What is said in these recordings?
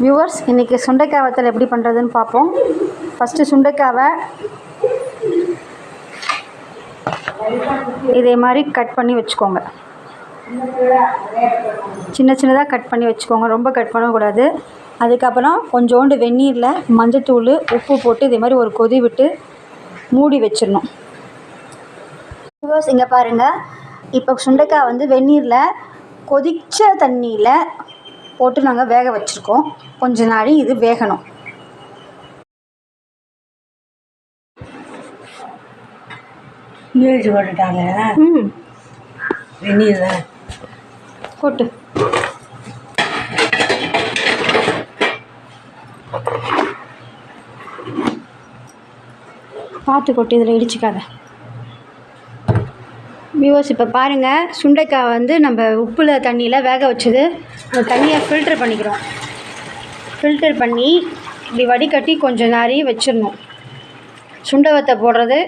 Viewers, இன்றைக்கி சுண்டைக்காய் வத்தல் எப்படி பண்ணுறதுன்னு பார்ப்போம். ஃபஸ்ட்டு சுண்டைக்காவை இதே மாதிரி கட் பண்ணி வச்சுக்கோங்க. சின்ன சின்னதாக கட் பண்ணி வச்சுக்கோங்க, ரொம்ப கட் பண்ணக்கூடாது. அதுக்கப்புறம் கொஞ்சோண்டு வெந்நீரில் மஞ்சத்தூள் உப்பு போட்டு இதே மாதிரி ஒரு கொதி விட்டு மூடி வச்சிடணும். வியூவர்ஸ், இங்கே பாருங்கள், இப்போ சுண்டைக்காய் வந்து வெந்நீரில் கொதித்த தண்ணியில் போட்டு நாங்கள் வேக வச்சுருக்கோம். கொஞ்ச நாள் இது வேகணும். நீர் போட்டுட்டாங்க. வெந்நீர் தான் போட்டு பார்த்து கொட்டு, இதில் இடிச்சிக்காத. வியூவர்ஸ், இப்போ பாருங்கள், சுண்டைக்காய் வந்து நம்ம உப்பில் தண்ணியில் வேக வச்சது. அந்த தண்ணியை ஃபில்டர் பண்ணிக்கிறோம். ஃபில்டர் பண்ணி இப்படி வடிகட்டி கொஞ்சம் நேரம் வச்சிடணும். சுண்டை வத்தை போடுறது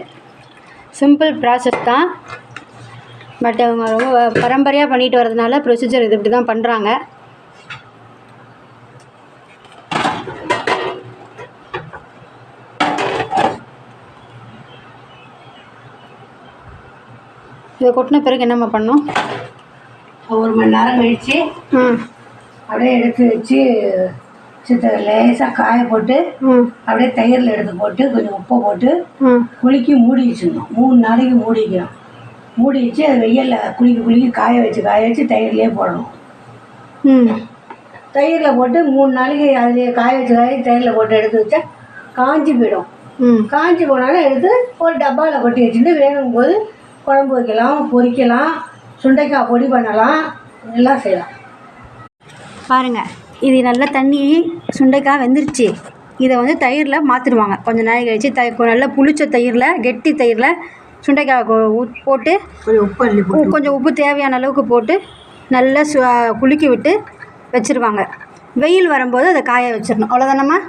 சிம்பிள் ப்ராசஸ் தான். பட் அவங்க ரொம்ப பரம்பரையாக பண்ணிட்டு வரதுனால ப்ரொசீஜர் இது இப்படி தான் பண்ணுறாங்க. இதை கொட்டின பிறகு என்னம்மா பண்ணோம்? 1 மணி நேரம் கழித்து அப்படியே எடுத்து வச்சு லேசாக காய போட்டு அப்படியே தயிரில் எடுத்து போட்டு கொஞ்சம் உப்பை போட்டு குலுக்கி மூடி வச்சிடணும். 3 நாளைக்கு மூடி வைக்கணும். மூடி வச்சு அது வெயிலில் குலுக்கி காய வச்சு தயிர்லேயே போடணும். தயிரில் போட்டு 3 நாளைக்கு அதுலேயே காய வச்சு தயிரில் போட்டு எடுத்து வச்சா காஞ்சி போயிடும். காஞ்சி போனாலும் எடுத்து ஒரு டப்பாவில் கொட்டி வச்சுட்டு வேணும் போது குழம்பு வைக்கலாம், பொரிக்கலாம், சுண்டைக்காய் பொடி பண்ணலாம், எல்லாம் செய்யலாம். பாருங்கள், இது நல்லா தண்ணி சுண்டைக்காய் வெந்துருச்சு. இதை வந்து தயிரில் மாற்றிடுவாங்க. கொஞ்சம் நாள் கழிச்சு நல்லா புளிச்ச தயிரில், கெட்டி தயிரில் சுண்டைக்காய் போட்டு கொஞ்சம் உப்பு தேவையான அளவுக்கு போட்டு நல்லா குலுக்கி விட்டு வச்சுருவாங்க. வெயில் வரும்போது அதை காய வச்சிடணும். அவ்வளோதானம்மா?